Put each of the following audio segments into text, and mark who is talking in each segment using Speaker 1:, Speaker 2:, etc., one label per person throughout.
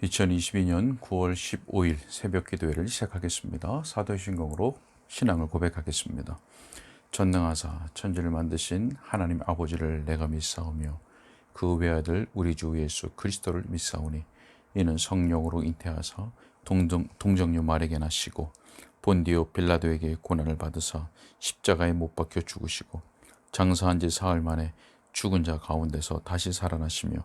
Speaker 1: 2022년 9월 15일 새벽 기도회를 시작하겠습니다. 사도신경으로 신앙을 고백하겠습니다. 전능하사 천지를 만드신 하나님 아버지를 내가 믿사오며 그 외아들 우리 주 예수 그리스도를 믿사오니 이는 성령으로 잉태하사 동정녀 마리아에게 나시고 본디오 빌라도에게 고난을 받으사 십자가에 못 박혀 죽으시고 장사한 지 사흘 만에 죽은 자 가운데서 다시 살아나시며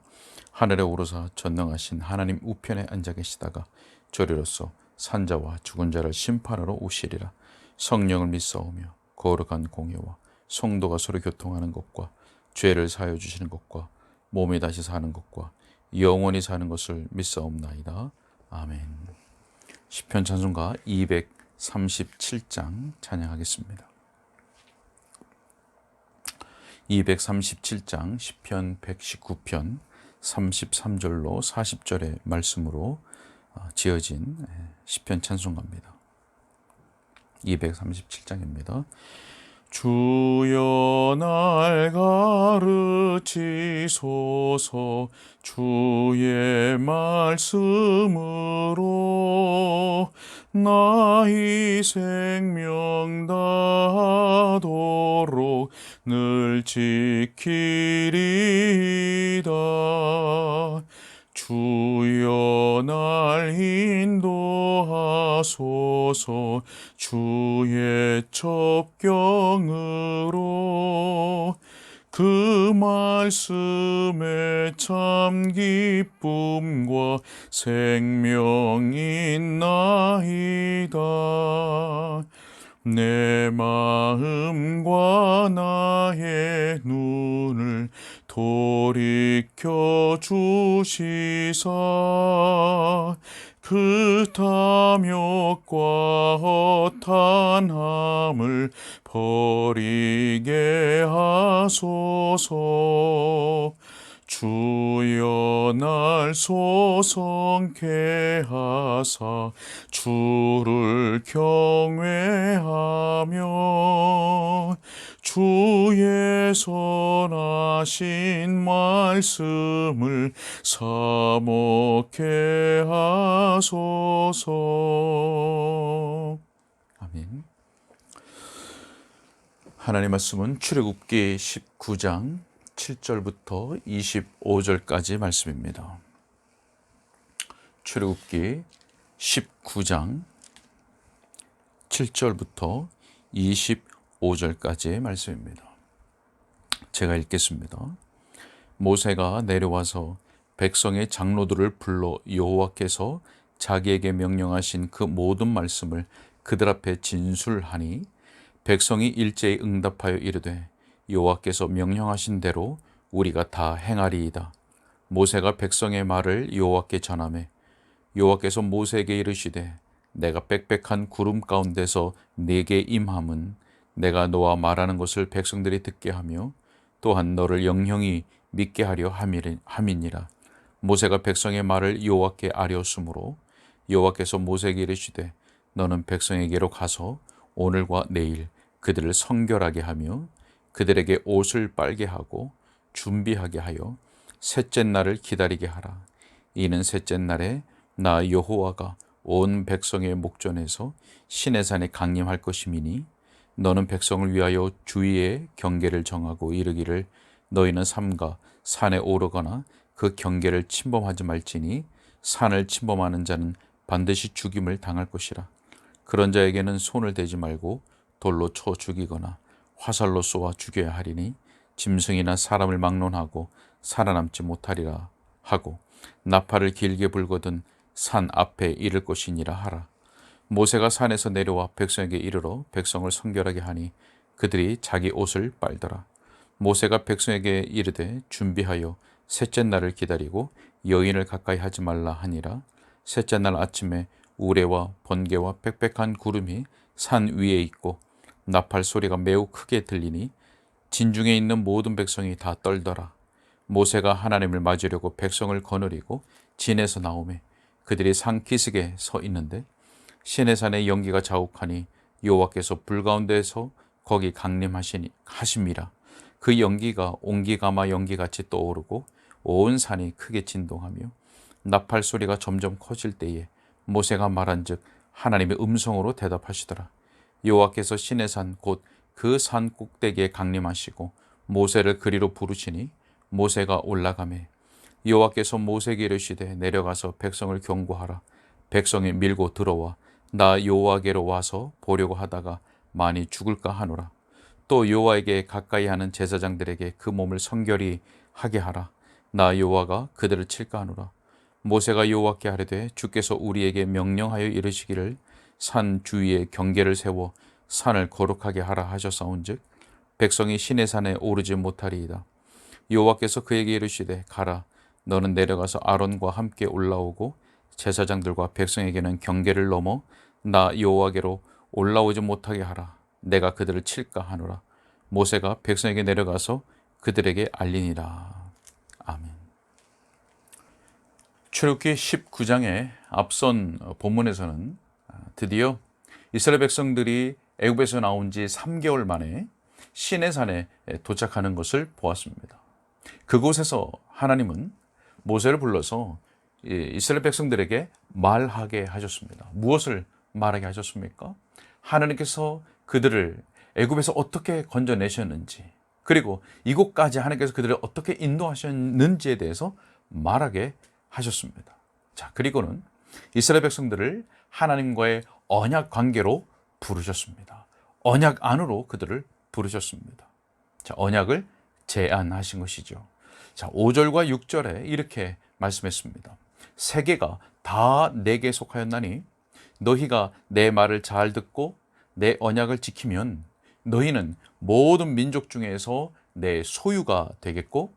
Speaker 1: 하늘에 오르사 전능하신 하나님 우편에 앉아 계시다가 저리로서 산자와 죽은 자를 심판하러 오시리라. 성령을 믿사오며 거룩한 공예와 성도가 서로 교통하는 것과 죄를 사하여 주시는 것과 몸이 다시 사는 것과 영원히 사는 것을 믿사옵나이다. 아멘. 시편 찬송가 237장 찬양하겠습니다. 237장 시편 119편 33절로 40절의 말씀으로 지어진 시편 찬송가입니다. 237장입니다. 주여 날 가르치소서 주의 말씀으로 나의 생명 다하도록 늘 지키리이다. 주여 날 인도하소서 주의 첩경으로 그 말씀에 참 기쁨과 생명이 있나이다. 내 마음과 나의 눈을 돌이켜 주시사 그 탐욕과 허탄함을 버리게 하소서. 주여 날 소성케 하사 주를 경외하며 주의 선하신 말씀을 사먹게 하소서. 아멘. 하나님의 말씀은 출애굽기 19장 7절부터 25절까지 말씀입니다. 출애굽기 19장 7절부터 25절까지의 말씀입니다. 제가 읽겠습니다. 모세가 내려와서 백성의 장로들을 불러 여호와께서 자기에게 명령하신 그 모든 말씀을 그들 앞에 진술하니 백성이 일제히 응답하여 이르되 여호와께서 명령하신 대로 우리가 다 행하리이다. 모세가 백성의 말을 여호와께 전하매 여호와께서 모세에게 이르시되 내가 빽빽한 구름 가운데서 네게 임함은 내가 너와 말하는 것을 백성들이 듣게 하며 또한 너를 영영히 믿게 하려 함이니라. 모세가 백성의 말을 여호와께 아뢰었으므로 여호와께서 모세에게 이르시되 너는 백성에게로 가서 오늘과 내일 그들을 성결하게 하며 그들에게 옷을 빨게 하고 준비하게 하여 셋째 날을 기다리게 하라. 이는 셋째 날에 나 여호와가 온 백성의 목전에서 시내산에 강림할 것임이니 너는 백성을 위하여 주위의 경계를 정하고 이르기를 너희는 삼가 산에 오르거나 그 경계를 침범하지 말지니 산을 침범하는 자는 반드시 죽임을 당할 것이라. 그런 자에게는 손을 대지 말고 돌로 쳐 죽이거나 화살로 쏘아 죽여야 하리니 짐승이나 사람을 막론하고 살아남지 못하리라 하고 나팔을 길게 불거든 산 앞에 이를 것이니라 하라. 모세가 산에서 내려와 백성에게 이르러 백성을 성결하게 하니 그들이 자기 옷을 빨더라. 모세가 백성에게 이르되 준비하여 셋째 날을 기다리고 여인을 가까이 하지 말라 하니라. 셋째 날 아침에 우레와 번개와 빽빽한 구름이 산 위에 있고 나팔 소리가 매우 크게 들리니 진중에 있는 모든 백성이 다 떨더라. 모세가 하나님을 맞으려고 백성을 거느리고 진에서 나오매 그들이 산 기슭에 서 있는데 시내산의 연기가 자욱하니 여호와께서 불 가운데에서 거기 강림하심이라. 그 연기가 옹기가마 연기같이 떠오르고 온 산이 크게 진동하며 나팔 소리가 점점 커질 때에 모세가 말한즉 하나님의 음성으로 대답하시더라. 여호와께서 시내산 곧 그 산 꼭대기에 강림하시고 모세를 그리로 부르시니 모세가 올라가매 여호와께서 모세에게 이르시되 내려가서 백성을 경고하라. 백성이 밀고 들어와 나 여호와께로 와서 보려고 하다가 많이 죽을까 하노라. 또 여호와에게 가까이 하는 제사장들에게 그 몸을 성결히 하게 하라. 나 여호와가 그들을 칠까 하노라. 모세가 여호와께 아뢰되 주께서 우리에게 명령하여 이르시기를 산 주위에 경계를 세워 산을 거룩하게 하라 하셨사온즉 백성이 시내산에 오르지 못하리이다. 여호와께서 그에게 이르시되 가라. 너는 내려가서 아론과 함께 올라오고 제사장들과 백성에게는 경계를 넘어 나 여호와께로 올라오지 못하게 하라. 내가 그들을 칠까 하노라. 모세가 백성에게 내려가서 그들에게 알리니라. 아멘. 출애굽기 19장의 앞선 본문에서는 드디어 이스라엘 백성들이 애굽에서 나온 지 3개월 만에 시내산에 도착하는 것을 보았습니다. 그곳에서 하나님은 모세를 불러서 이스라엘 백성들에게 말하게 하셨습니다. 무엇을 말하게 하셨습니까? 하나님께서 그들을 애굽에서 어떻게 건져내셨는지, 그리고 이곳까지 하나님께서 그들을 어떻게 인도하셨는지에 대해서 말하게 하셨습니다. 자, 그리고는 이스라엘 백성들을 하나님과의 언약 관계로 부르셨습니다. 언약 안으로 그들을 부르셨습니다. 자, 언약을 제안하신 것이죠. 자, 5절과 6절에 이렇게 말씀했습니다. 세계가 다 내게 속하였나니 너희가 내 말을 잘 듣고 내 언약을 지키면 너희는 모든 민족 중에서 내 소유가 되겠고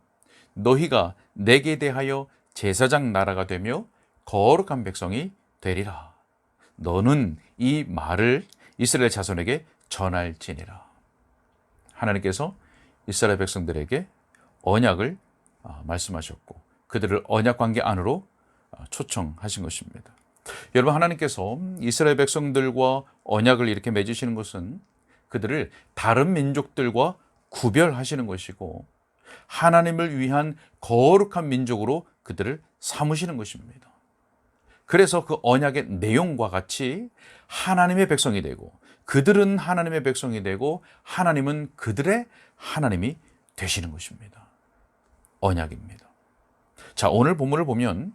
Speaker 1: 너희가 내게 대하여 제사장 나라가 되며 거룩한 백성이 되리라. 너는 이 말을 이스라엘 자손에게 전할지니라. 하나님께서 이스라엘 백성들에게 언약을 말씀하셨고 그들을 언약 관계 안으로 초청하신 것입니다. 여러분, 하나님께서 이스라엘 백성들과 언약을 이렇게 맺으시는 것은 그들을 다른 민족들과 구별하시는 것이고 하나님을 위한 거룩한 민족으로 그들을 삼으시는 것입니다. 그래서 그 언약의 내용과 같이 하나님의 백성이 되고 그들은 하나님의 백성이 되고 하나님은 그들의 하나님이 되시는 것입니다. 언약입니다. 자, 오늘 본문을 보면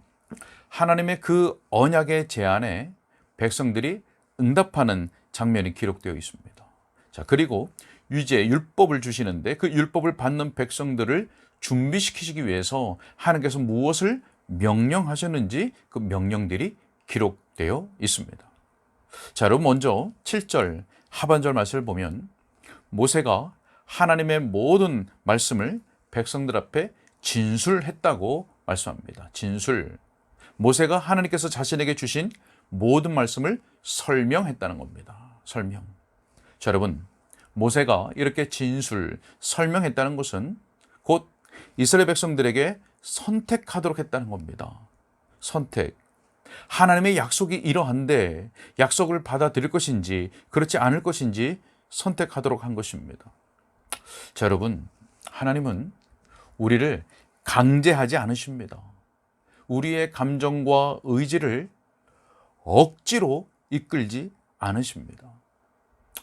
Speaker 1: 하나님의 그 언약의 제안에 백성들이 응답하는 장면이 기록되어 있습니다. 자, 그리고 이제 율법을 주시는데 그 율법을 받는 백성들을 준비시키시기 위해서 하나님께서 무엇을 명령하셨는지 그 명령들이 기록되어 있습니다. 자, 여러분, 먼저 7절 하반절 말씀을 보면 모세가 하나님의 모든 말씀을 백성들 앞에 진술했다고 말씀합니다. 진술. 모세가 하나님께서 자신에게 주신 모든 말씀을 설명했다는 겁니다. 설명. 자, 여러분, 모세가 이렇게 진술, 설명했다는 것은 곧 이스라엘 백성들에게 선택하도록 했다는 겁니다. 선택. 하나님의 약속이 이러한데 약속을 받아들일 것인지 그렇지 않을 것인지 선택하도록 한 것입니다. 자, 여러분, 하나님은 우리를 강제하지 않으십니다. 우리의 감정과 의지를 억지로 이끌지 않으십니다.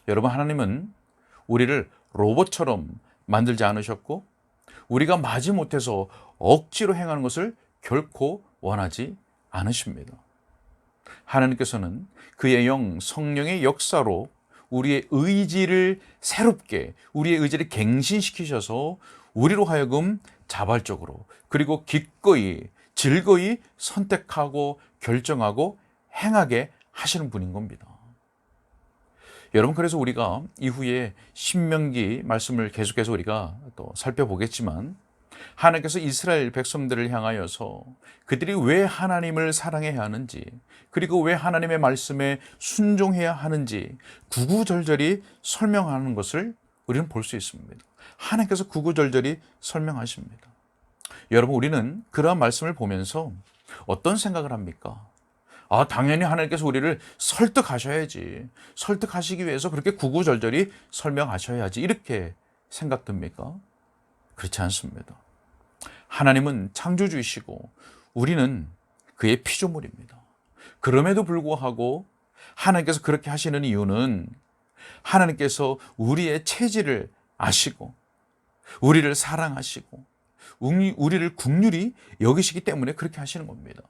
Speaker 1: 여러분, 하나님은 우리를 로봇처럼 만들지 않으셨고 우리가 마지못해서 억지로 행하는 것을 결코 원하지 않으십니다. 하나님께서는 그의 영, 성령의 역사로 우리의 의지를 새롭게, 우리의 의지를 갱신시키셔서 우리로 하여금 자발적으로 그리고 기꺼이, 즐거이 선택하고 결정하고 행하게 하시는 분인 겁니다. 여러분, 그래서 우리가 이후에 신명기 말씀을 계속해서 우리가 또 살펴보겠지만 하나님께서 이스라엘 백성들을 향하여서 그들이 왜 하나님을 사랑해야 하는지 그리고 왜 하나님의 말씀에 순종해야 하는지 구구절절히 설명하는 것을 우리는 볼 수 있습니다. 하나님께서 구구절절히 설명하십니다. 여러분, 우리는 그러한 말씀을 보면서 어떤 생각을 합니까? 당연히 하나님께서 우리를 설득하셔야지. 설득하시기 위해서 그렇게 구구절절히 설명하셔야지. 이렇게 생각됩니까? 그렇지 않습니다. 하나님은 창조주이시고 우리는 그의 피조물입니다. 그럼에도 불구하고 하나님께서 그렇게 하시는 이유는 하나님께서 우리의 체질을 아시고 우리를 사랑하시고 우리를 긍휼히 여기시기 때문에 그렇게 하시는 겁니다.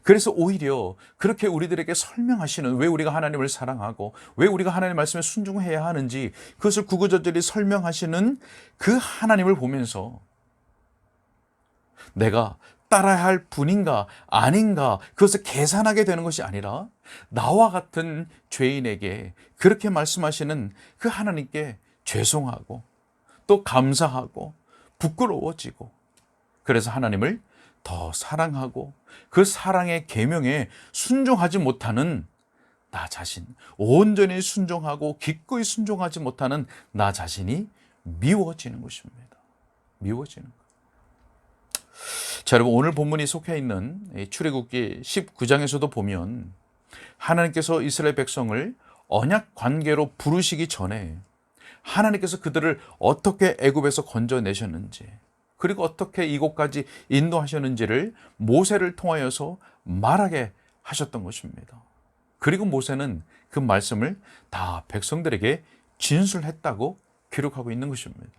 Speaker 1: 그래서 오히려 그렇게 우리들에게 설명하시는, 왜 우리가 하나님을 사랑하고 왜 우리가 하나님의 말씀에 순종해야 하는지 그것을 구구절절히 설명하시는 그 하나님을 보면서 내가 따라야 할 분인가 아닌가 그것을 계산하게 되는 것이 아니라 나와 같은 죄인에게 그렇게 말씀하시는 그 하나님께 죄송하고 또 감사하고 부끄러워지고, 그래서 하나님을 더 사랑하고 그 사랑의 계명에 순종하지 못하는 나 자신, 온전히 순종하고 기꺼이 순종하지 못하는 나 자신이 미워지는 것입니다. 미워지는 것. 자, 여러분, 오늘 본문이 속해 있는 출애굽기 19장에서도 보면 하나님께서 이스라엘 백성을 언약 관계로 부르시기 전에 하나님께서 그들을 어떻게 애굽에서 건져내셨는지, 그리고 어떻게 이곳까지 인도하셨는지를 모세를 통하여서 말하게 하셨던 것입니다. 그리고 모세는 그 말씀을 다 백성들에게 진술했다고 기록하고 있는 것입니다.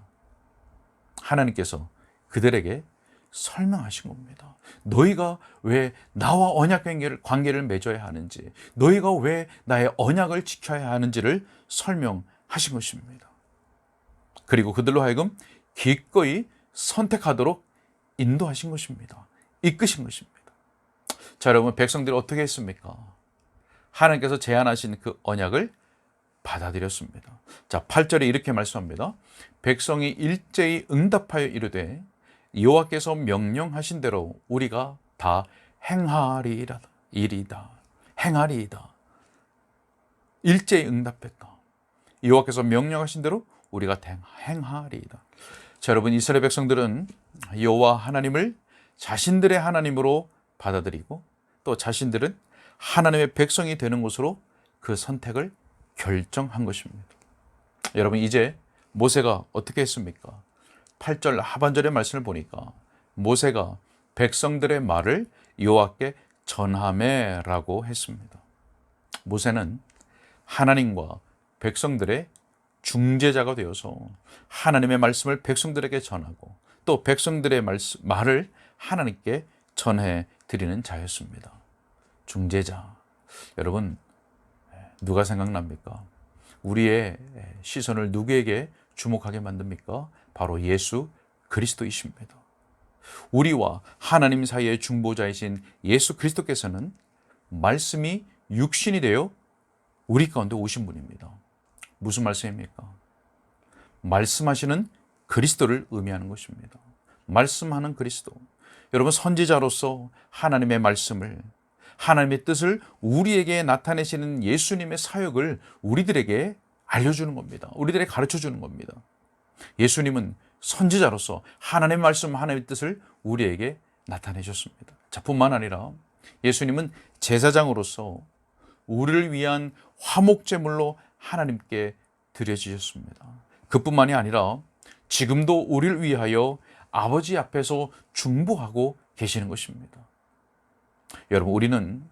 Speaker 1: 하나님께서 그들에게 설명하신 겁니다. 너희가 왜 나와 언약 관계를 맺어야 하는지, 너희가 왜 나의 언약을 지켜야 하는지를 설명하신 것입니다. 그리고 그들로 하여금 기꺼이 선택하도록 인도하신 것입니다. 이끄신 것입니다. 자, 여러분, 백성들이 어떻게 했습니까? 하나님께서 제안하신 그 언약을 받아들였습니다. 자, 8절에 이렇게 말씀합니다. 백성이 일제히 응답하여 이르되 여호와께서 명령하신 대로 우리가 다 행하리이다. 행하리이다. 일제히 응답했다. 여호와께서 명령하신 대로 우리가 행하리이다. 자, 여러분, 이스라엘 백성들은 여호와 하나님을 자신들의 하나님으로 받아들이고 또 자신들은 하나님의 백성이 되는 것으로 그 선택을 결정한 것입니다. 여러분, 이제 모세가 어떻게 했습니까? 8절 하반절의 말씀을 보니까 모세가 백성들의 말을 여호와께 전하매라고 했습니다. 모세는 하나님과 백성들의 중재자가 되어서 하나님의 말씀을 백성들에게 전하고 또 백성들의 말을 하나님께 전해 드리는 자였습니다. 중재자. 여러분, 누가 생각납니까? 우리의 시선을 누구에게 주목하게 만듭니까? 바로 예수 그리스도이십니다. 우리와 하나님 사이의 중보자이신 예수 그리스도께서는 말씀이 육신이 되어 우리 가운데 오신 분입니다. 무슨 말씀입니까? 말씀하시는 그리스도를 의미하는 것입니다. 말씀하는 그리스도. 여러분, 선지자로서 하나님의 말씀을, 하나님의 뜻을 우리에게 나타내시는 예수님의 사역을 우리들에게 알려주는 겁니다. 우리들에게 가르쳐주는 겁니다. 예수님은 선지자로서 하나님의 말씀, 하나님의 뜻을 우리에게 나타내셨습니다. 자, 뿐만 아니라 예수님은 제사장으로서 우리를 위한 화목제물로 하나님께 드려지셨습니다. 그뿐만이 아니라 지금도 우리를 위하여 아버지 앞에서 중보하고 계시는 것입니다. 여러분, 우리는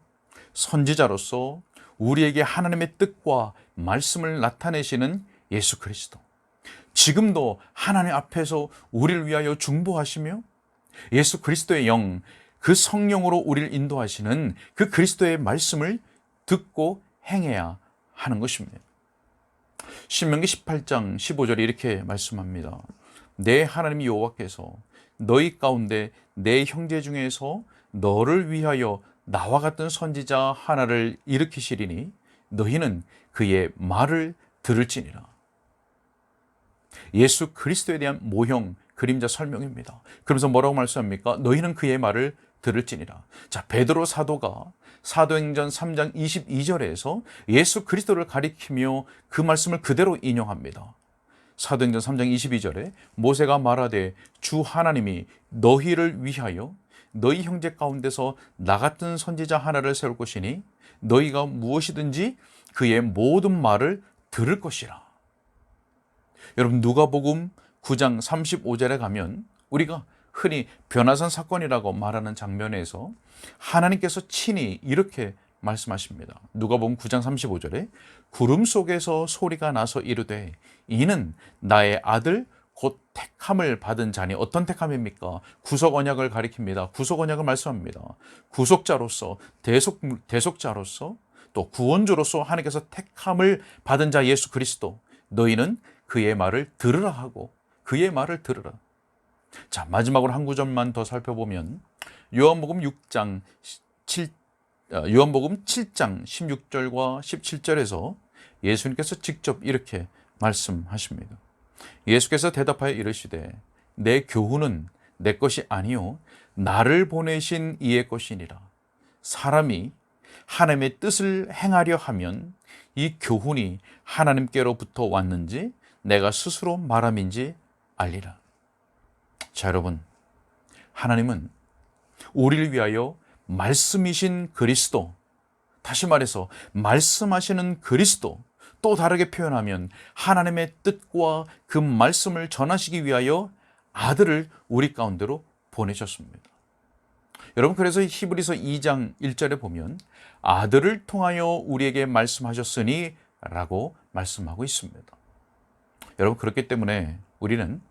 Speaker 1: 선지자로서 우리에게 하나님의 뜻과 말씀을 나타내시는 예수 그리스도, 지금도 하나님 앞에서 우리를 위하여 중보하시며 예수 그리스도의 영, 그 성령으로 우리를 인도하시는 그 그리스도의 말씀을 듣고 행해야 하는 것입니다. 신명기 18장 15절에 이렇게 말씀합니다. 내 하나님 여호와께서 너희 가운데 내 형제 중에서 너를 위하여 나와 같은 선지자 하나를 일으키시리니 너희는 그의 말을 들을지니라. 예수 그리스도에 대한 모형, 그림자 설명입니다. 그러면서 뭐라고 말씀합니까? 너희는 그의 말을 들을지니라. 자, 베드로 사도가 사도행전 3장 22절에서 예수 그리스도를 가리키며 그 말씀을 그대로 인용합니다. 사도행전 3장 22절에 모세가 말하되 주 하나님이 너희를 위하여 너희 형제 가운데서 나 같은 선지자 하나를 세울 것이니 너희가 무엇이든지 그의 모든 말을 들을 것이라. 여러분, 누가복음 9장 35절에 가면 우리가 흔히 변화산 사건이라고 말하는 장면에서 하나님께서 친히 이렇게 말씀하십니다. 누가복음 9장 35절에 구름 속에서 소리가 나서 이르되 이는 나의 아들 곧 택함을 받은 자니. 어떤 택함입니까? 구속 언약을 가리킵니다. 구속 언약을 말씀합니다. 구속자로서 대속자로서 또 구원주로서 하나님께서 택함을 받은 자 예수 그리스도, 너희는 그의 말을 들으라 하고, 그의 말을 들으라. 자, 마지막으로 한 구절만 더 살펴보면 요한복음 7장 16절과 17절에서 예수님께서 직접 이렇게 말씀하십니다. 예수께서 대답하여 이르시되 내 교훈은 내 것이 아니요 나를 보내신 이의 것이니라. 사람이 하나님의 뜻을 행하려 하면 이 교훈이 하나님께로부터 왔는지 내가 스스로 말함인지 알리라. 자, 여러분, 하나님은 우리를 위하여 말씀이신 그리스도, 다시 말해서 말씀하시는 그리스도, 또 다르게 표현하면 하나님의 뜻과 그 말씀을 전하시기 위하여 아들을 우리 가운데로 보내셨습니다. 여러분, 그래서 히브리서 2장 1절에 보면 아들을 통하여 우리에게 말씀하셨으니 라고 말씀하고 있습니다. 여러분, 그렇기 때문에 우리는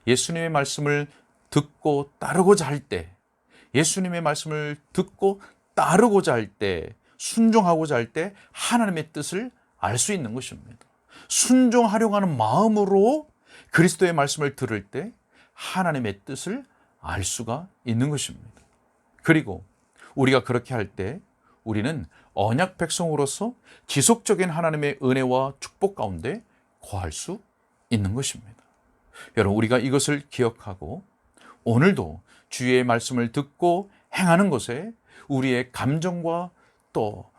Speaker 1: 예수님의 말씀을 듣고 따르고자 할 때, 예수님의 말씀을 듣고 따르고자 할 때, 순종하고자 할 때 하나님의 뜻을 알 수 있는 것입니다. 순종하려고 하는 마음으로 그리스도의 말씀을 들을 때 하나님의 뜻을 알 수가 있는 것입니다. 그리고 우리가 그렇게 할 때 우리는 언약 백성으로서 지속적인 하나님의 은혜와 축복 가운데 거할 수 있는 것입니다. 여러분, 우리가 이것을 기억하고 오늘도 주의 말씀을 듣고 행하는 것에 우리의 감정과 또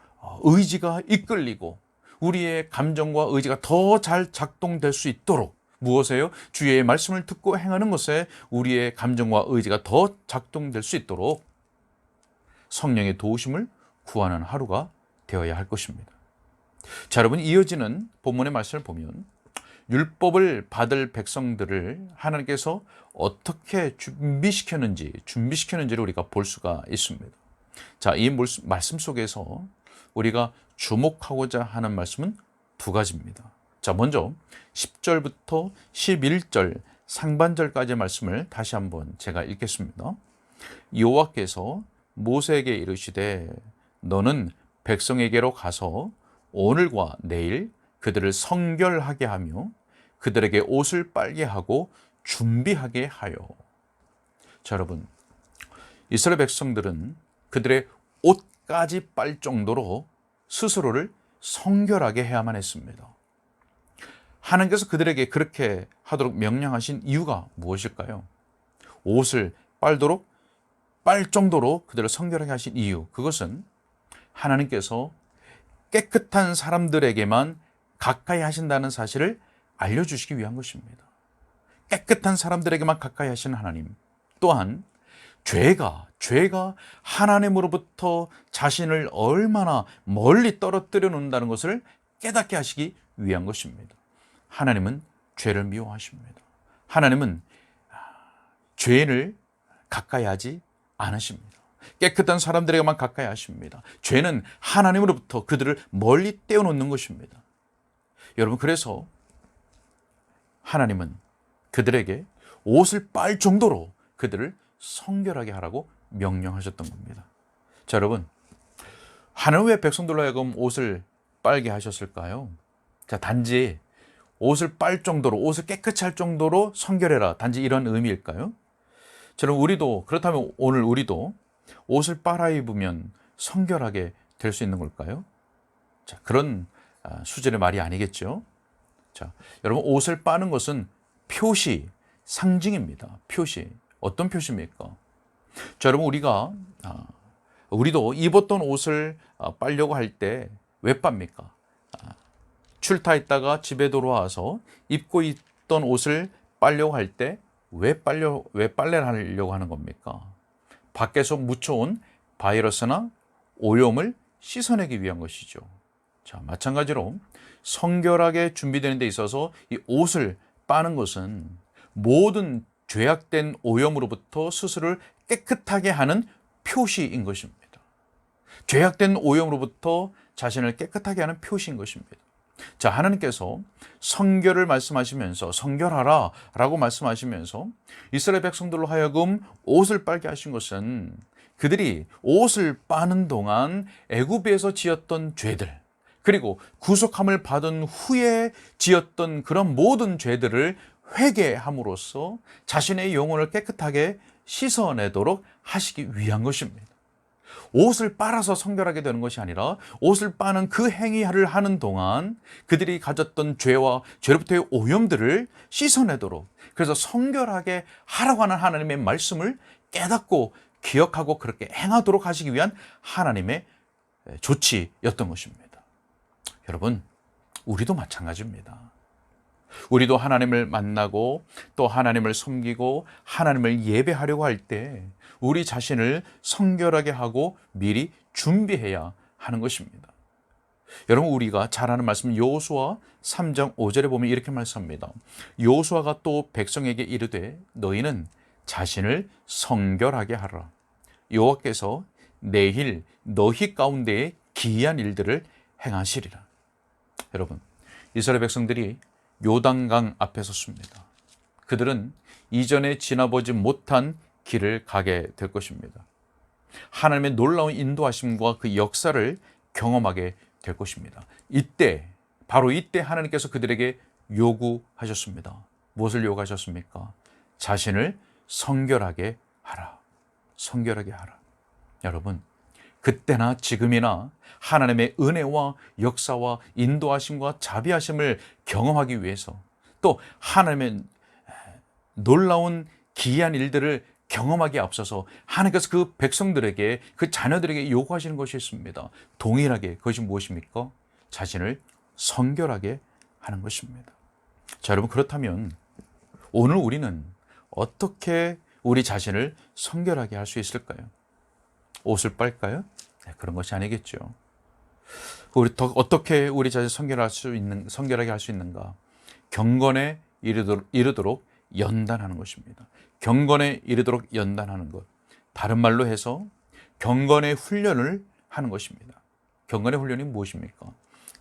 Speaker 1: 의지가 이끌리고 우리의 감정과 의지가 더 잘 작동될 수 있도록, 무엇이에요? 주의 말씀을 듣고 행하는 것에 우리의 감정과 의지가 더 작동될 수 있도록 성령의 도우심을 구하는 하루가 되어야 할 것입니다. 자, 여러분, 이어지는 본문의 말씀을 보면 율법을 받을 백성들을 하나님께서 어떻게 준비시켰는지를 우리가 볼 수가 있습니다. 자, 이 말씀 속에서 우리가 주목하고자 하는 말씀은 두 가지입니다. 자, 먼저 10절부터 11절 상반절까지의 말씀을 다시 한번 제가 읽겠습니다. 여호와께서 모세에게 이르시되 너는 백성에게로 가서 오늘과 내일 그들을 성결하게 하며 그들에게 옷을 빨게 하고 준비하게 하여. 자, 여러분, 이스라엘 백성들은 그들의 옷까지 빨 정도로 스스로를 성결하게 해야만 했습니다. 하나님께서 그들에게 그렇게 하도록 명령하신 이유가 무엇일까요? 옷을 빨 정도로 그들을 성결하게 하신 이유, 그것은 하나님께서 깨끗한 사람들에게만 가까이 하신다는 사실을 알려주시기 위한 것입니다. 깨끗한 사람들에게만 가까이 하시는 하나님, 또한 죄가 하나님으로부터 자신을 얼마나 멀리 떨어뜨려 놓는다는 것을 깨닫게 하시기 위한 것입니다. 하나님은 죄를 미워하십니다. 하나님은 죄를 가까이 하지 않으십니다. 깨끗한 사람들에게만 가까이 하십니다. 죄는 하나님으로부터 그들을 멀리 떼어놓는 것입니다. 여러분, 그래서 하나님은 그들에게 옷을 빨 정도로 그들을 성결하게 하라고 명령하셨던 겁니다. 자, 여러분, 하나님 왜 백성들로 하여금 옷을 빨게 하셨을까요? 자, 단지 옷을 빨 정도로, 옷을 깨끗이 할 정도로 성결해라, 단지 이런 의미일까요? 저는 그렇다면 오늘 우리도 옷을 빨아 입으면 성결하게 될 수 있는 걸까요? 자, 그런 수준의 말이 아니겠죠. 자, 여러분, 옷을 빠는 것은 표시, 상징입니다. 표시. 어떤 표시입니까? 자, 여러분, 우리도 입었던 옷을 빨려고 할 때 왜 빱니까? 출타했다가 집에 돌아와서 입고 있던 옷을 빨려고 할 때 왜 빨래를 하려고 하는 겁니까? 밖에서 묻혀온 바이러스나 오염을 씻어내기 위한 것이죠. 자, 마찬가지로 성결하게 준비되는 데 있어서 이 옷을 빠는 것은 모든 죄악된 오염으로부터 스스로를 깨끗하게 하는 표시인 것입니다. 죄악된 오염으로부터 자신을 깨끗하게 하는 표시인 것입니다. 자, 하나님께서 성결을 말씀하시면서 성결하라 라고 말씀하시면서 이스라엘 백성들로 하여금 옷을 빨게 하신 것은 그들이 옷을 빠는 동안 애굽에서 지었던 죄들, 그리고 구속함을 받은 후에 지었던 그런 모든 죄들을 회개함으로써 자신의 영혼을 깨끗하게 씻어내도록 하시기 위한 것입니다. 옷을 빨아서 성결하게 되는 것이 아니라 옷을 빠는 그 행위를 하는 동안 그들이 가졌던 죄와 죄로부터의 오염들을 씻어내도록, 그래서 성결하게 하라고 하는 하나님의 말씀을 깨닫고 기억하고 그렇게 행하도록 하시기 위한 하나님의 조치였던 것입니다. 여러분, 우리도 마찬가지입니다. 우리도 하나님을 만나고 또 하나님을 섬기고 하나님을 예배하려고 할 때 우리 자신을 성결하게 하고 미리 준비해야 하는 것입니다. 여러분, 우리가 잘 아는 말씀 여호수아 3장 5절에 보면 이렇게 말씀합니다. 여호수아가 또 백성에게 이르되 너희는 자신을 성결하게 하라. 여호와께서 내일 너희 가운데에 기이한 일들을 행하시리라. 여러분, 이스라엘 백성들이 요단강 앞에 섰습니다. 그들은 이전에 지나보지 못한 길을 가게 될 것입니다. 하나님의 놀라운 인도하심과 그 역사를 경험하게 될 것입니다. 바로 이때 하나님께서 그들에게 요구하셨습니다. 무엇을 요구하셨습니까? 자신을 성결하게 하라. 성결하게 하라. 여러분, 그때나 지금이나 하나님의 은혜와 역사와 인도하심과 자비하심을 경험하기 위해서, 또 하나님의 놀라운 기이한 일들을 경험하기에 앞서서 하나님께서 그 백성들에게, 그 자녀들에게 요구하시는 것이 있습니다. 동일하게 그것이 무엇입니까? 자신을 성결하게 하는 것입니다. 자, 여러분, 그렇다면 오늘 우리는 어떻게 우리 자신을 성결하게 할 수 있을까요? 옷을 빨까요? 네, 그런 것이 아니겠죠. 어떻게 우리 자신을 성결하게 할 수 있는가? 경건에 이르도록 연단하는 것입니다. 경건에 이르도록 연단하는 것. 다른 말로 해서 경건의 훈련을 하는 것입니다. 경건의 훈련이 무엇입니까?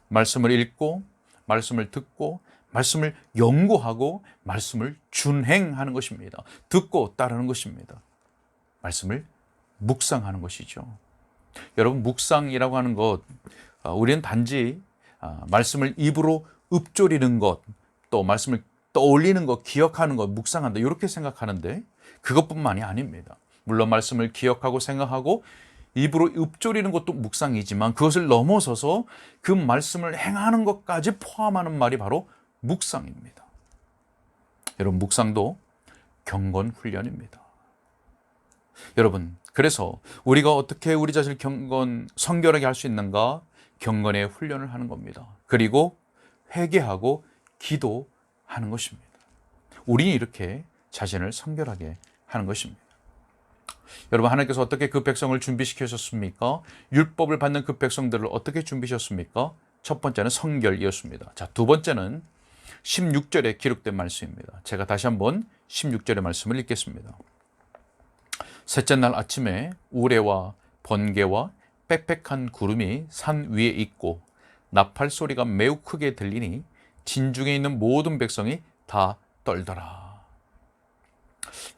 Speaker 1: 말씀을 읽고, 말씀을 듣고, 말씀을 연구하고, 말씀을 준행하는 것입니다. 듣고 따르는 것입니다. 말씀을 묵상하는 것이죠. 여러분, 묵상이라고 하는 것, 우리는 단지 말씀을 입으로 읊조리는 것, 또 말씀을 떠올리는 것, 기억하는 것, 묵상한다, 이렇게 생각하는데 그것뿐만이 아닙니다. 물론 말씀을 기억하고 생각하고 입으로 읊조리는 것도 묵상이지만 그것을 넘어서서 그 말씀을 행하는 것까지 포함하는 말이 바로 묵상입니다. 여러분, 묵상도 경건 훈련입니다. 여러분, 그래서 우리가 어떻게 우리 자신을 성결하게 할 수 있는가? 경건의 훈련을 하는 겁니다. 그리고 회개하고 기도하는 것입니다. 우리는 이렇게 자신을 성결하게 하는 것입니다. 여러분, 하나님께서 어떻게 그 백성을 준비시키셨습니까? 율법을 받는 그 백성들을 어떻게 준비하셨습니까? 첫 번째는 성결이었습니다. 자, 두 번째는 16절에 기록된 말씀입니다. 제가 다시 한번 16절의 말씀을 읽겠습니다. 셋째 날 아침에 우레와 번개와 빽빽한 구름이 산 위에 있고 나팔 소리가 매우 크게 들리니 진중에 있는 모든 백성이 다 떨더라.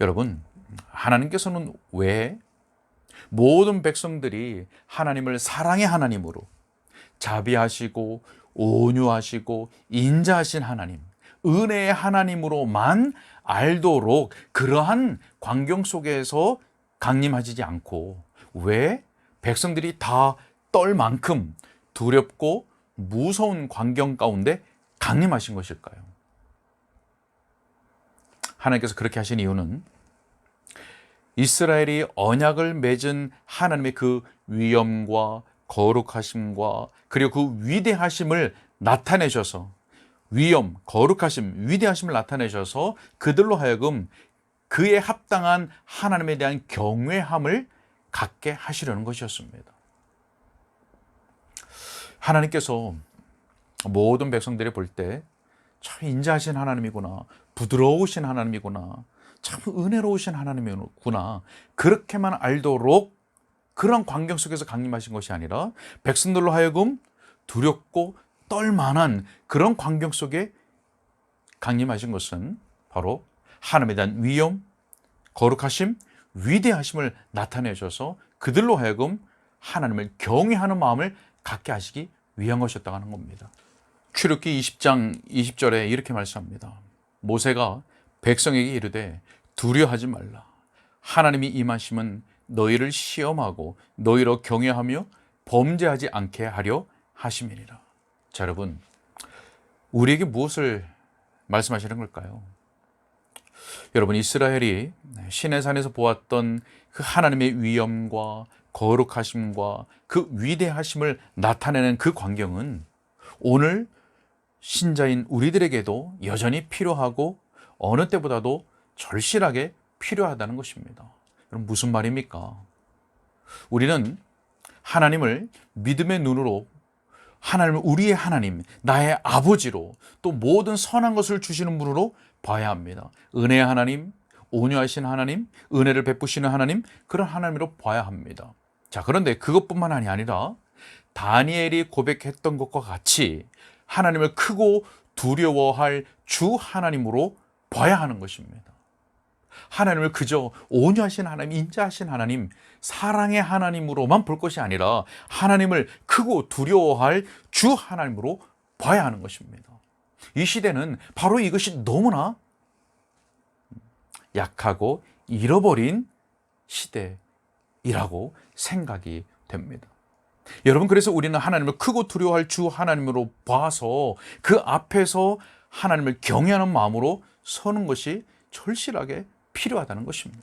Speaker 1: 여러분, 하나님께서는 왜 모든 백성들이 하나님을 사랑의 하나님으로, 자비하시고 온유하시고 인자하신 하나님, 은혜의 하나님으로만 알도록 그러한 광경 속에서 강림하시지 않고 왜 백성들이 다 떨 만큼 두렵고 무서운 광경 가운데 강림하신 것일까요? 하나님께서 그렇게 하신 이유는 이스라엘이 언약을 맺은 하나님의 그 위엄과 거룩하심과 그리고 그 위대하심을 나타내셔서, 위엄, 거룩하심, 위대하심을 나타내셔서 그들로 하여금 그에 합당한 하나님에 대한 경외함을 갖게 하시려는 것이었습니다. 하나님께서 모든 백성들이 볼 때 참 인자하신 하나님이구나, 부드러우신 하나님이구나, 참 은혜로우신 하나님이구나, 그렇게만 알도록 그런 광경 속에서 강림하신 것이 아니라 백성들로 하여금 두렵고 떨만한 그런 광경 속에 강림하신 것은 바로 하나님에 대한 위엄, 거룩하심, 위대하심을 나타내셔서 그들로 하여금 하나님을 경외하는 마음을 갖게 하시기 위한 것이었다고 하는 겁니다. 출애굽기 20장 20절에 이렇게 말씀합니다. 모세가 백성에게 이르되 두려워하지 말라. 하나님이 임하심은 너희를 시험하고 너희로 경외하며 범죄하지 않게 하려 하심이니라. 자, 여러분, 우리에게 무엇을 말씀하시는 걸까요? 여러분, 이스라엘이 시내산에서 보았던 그 하나님의 위엄과 거룩하심과 그 위대하심을 나타내는 그 광경은 오늘 신자인 우리들에게도 여전히 필요하고 어느 때보다도 절실하게 필요하다는 것입니다. 여러분, 무슨 말입니까? 우리는 하나님을 믿음의 눈으로, 하나님을 우리의 하나님, 나의 아버지로, 또 모든 선한 것을 주시는 분으로 봐야 합니다. 은혜의 하나님, 온유하신 하나님, 은혜를 베푸시는 하나님, 그런 하나님으로 봐야 합니다. 자, 그런데 그것뿐만 아니라 다니엘이 고백했던 것과 같이 하나님을 크고 두려워할 주 하나님으로 봐야 하는 것입니다. 하나님을 그저 온유하신 하나님, 인자하신 하나님, 사랑의 하나님으로만 볼 것이 아니라 하나님을 크고 두려워할 주 하나님으로 봐야 하는 것입니다. 이 시대는 바로 이것이 너무나 약하고 잃어버린 시대이라고 생각이 됩니다. 여러분, 그래서 우리는 하나님을 크고 두려워할 주 하나님으로 봐서 그 앞에서 하나님을 경외하는 마음으로 서는 것이 절실하게 필요하다는 것입니다.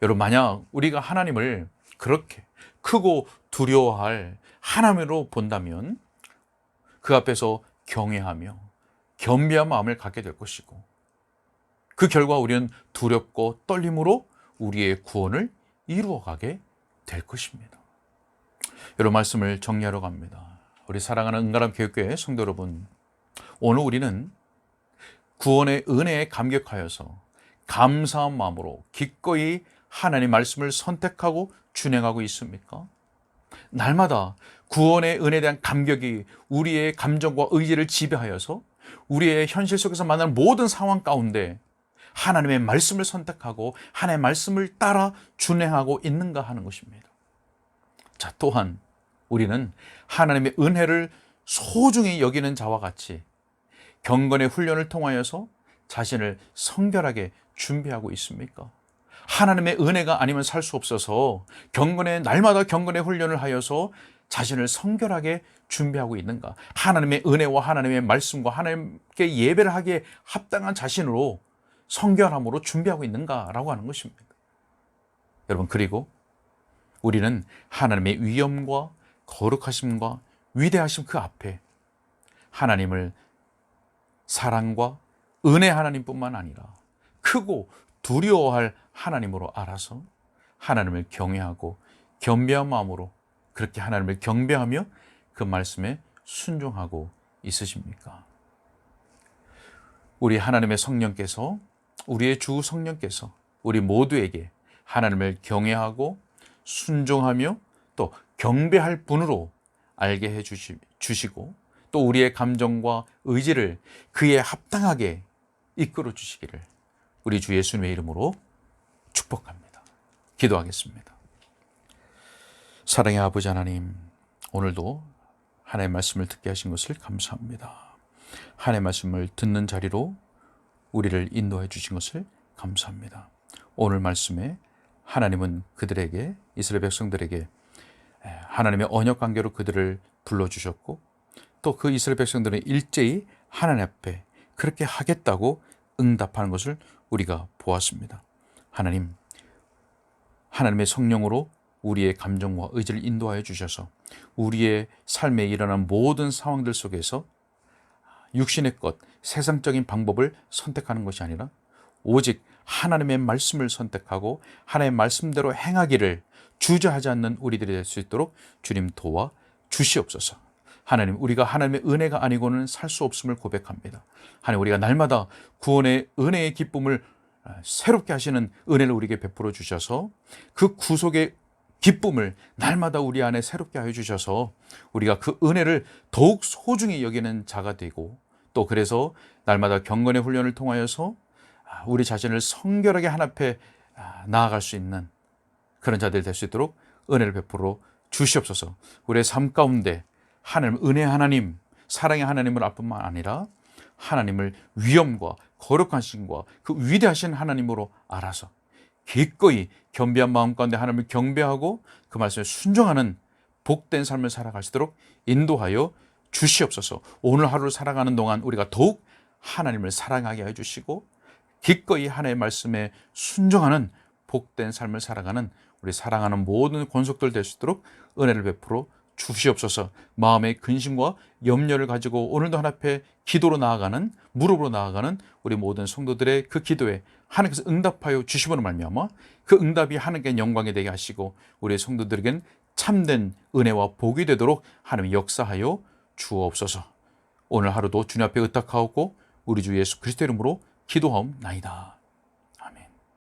Speaker 1: 여러분, 만약 우리가 하나님을 그렇게 크고 두려워할 하나님으로 본다면 그 앞에서 경외하며 겸비한 마음을 갖게 될 것이고, 그 결과 우리는 두렵고 떨림으로 우리의 구원을 이루어가게 될 것입니다. 여러분, 말씀을 정리하러 갑니다. 우리 사랑하는 은가람 교육교회 성도 여러분, 오늘 우리는 구원의 은혜에 감격하여서 감사한 마음으로 기꺼이 하나님 말씀을 선택하고 준행하고 있습니까? 날마다 구원의 은혜에 대한 감격이 우리의 감정과 의지를 지배하여서 우리의 현실 속에서 만나는 모든 상황 가운데 하나님의 말씀을 선택하고 하나님의 말씀을 따라 준행하고 있는가 하는 것입니다. 자, 또한 우리는 하나님의 은혜를 소중히 여기는 자와 같이 경건의 훈련을 통하여서 자신을 성결하게 준비하고 있습니까? 하나님의 은혜가 아니면 살 수 없어서 날마다 경건의 훈련을 하여서 자신을 성결하게 준비하고 있는가? 하나님의 은혜와 하나님의 말씀과 하나님께 예배를 하기에 합당한 자신으로 성결함으로 준비하고 있는가라고 하는 것입니다. 여러분, 그리고 우리는 하나님의 위엄과 거룩하심과 위대하심 그 앞에 하나님을 사랑과 은혜 하나님뿐만 아니라 크고 두려워할 하나님으로 알아서 하나님을 경외하고 겸비한 마음으로 그렇게 하나님을 경배하며 그 말씀에 순종하고 있으십니까? 우리 하나님의 성령께서, 우리의 주 성령께서 우리 모두에게 하나님을 경외하고 순종하며 또 경배할 분으로 알게 해 주시고 또 우리의 감정과 의지를 그에 합당하게 이끌어 주시기를 우리 주 예수님의 이름으로 축복합니다. 기도하겠습니다. 사랑의 아버지 하나님, 오늘도 하나님의 말씀을 듣게 하신 것을 감사합니다. 하나님의 말씀을 듣는 자리로 우리를 인도해 주신 것을 감사합니다. 오늘 말씀에 하나님은 그들에게, 이스라엘 백성들에게 하나님의 언약 관계로 그들을 불러주셨고 또 그 이스라엘 백성들은 일제히 하나님 앞에 그렇게 하겠다고 응답하는 것을 우리가 보았습니다. 하나님, 하나님의 성령으로 우리의 감정과 의지를 인도하여 주셔서 우리의 삶에 일어난 모든 상황들 속에서 육신의 것, 세상적인 방법을 선택하는 것이 아니라 오직 하나님의 말씀을 선택하고 하나님의 말씀대로 행하기를 주저하지 않는 우리들이 될 수 있도록 주님 도와 주시옵소서. 하나님, 우리가 하나님의 은혜가 아니고는 살 수 없음을 고백합니다. 하나님, 우리가 날마다 구원의 은혜의 기쁨을 새롭게 하시는 은혜를 우리에게 베풀어 주셔서 그 구속의 기쁨을 날마다 우리 안에 새롭게 하여 주셔서 우리가 그 은혜를 더욱 소중히 여기는 자가 되고, 또 그래서 날마다 경건의 훈련을 통하여서 우리 자신을 성결하게 하나님 앞에 나아갈 수 있는 그런 자들 될 수 있도록 은혜를 베풀어 주시옵소서. 우리의 삶 가운데 하나님, 은혜 하나님, 사랑의 하나님을 앞뿐만 아니라 하나님을 위엄과 거룩하신과 그 위대하신 하나님으로 알아서 기꺼이 겸비한 마음 가운데 하나님을 경배하고 그 말씀에 순종하는 복된 삶을 살아갈 수 있도록 인도하여 주시옵소서. 오늘 하루를 살아가는 동안 우리가 더욱 하나님을 사랑하게 해주시고 기꺼이 하나님의 말씀에 순종하는 복된 삶을 살아가는 우리 사랑하는 모든 권속들 될 수 있도록 은혜를 베풀어 주시옵소서. 마음의 근심과 염려를 가지고 오늘도 하나님 앞에 기도로 나아가는, 무릎으로 나아가는 우리 모든 성도들의 그 기도에 하나님께서 응답하여 주시므로 말미암아 그 응답이 하나님께 영광이 되게 하시고 우리 성도들에겐 참된 은혜와 복이 되도록 하나님 역사하여 주옵소서. 오늘 하루도 주님 앞에 의탁하옵고 우리 주 예수 그리스도 이름으로 기도하옵나이다.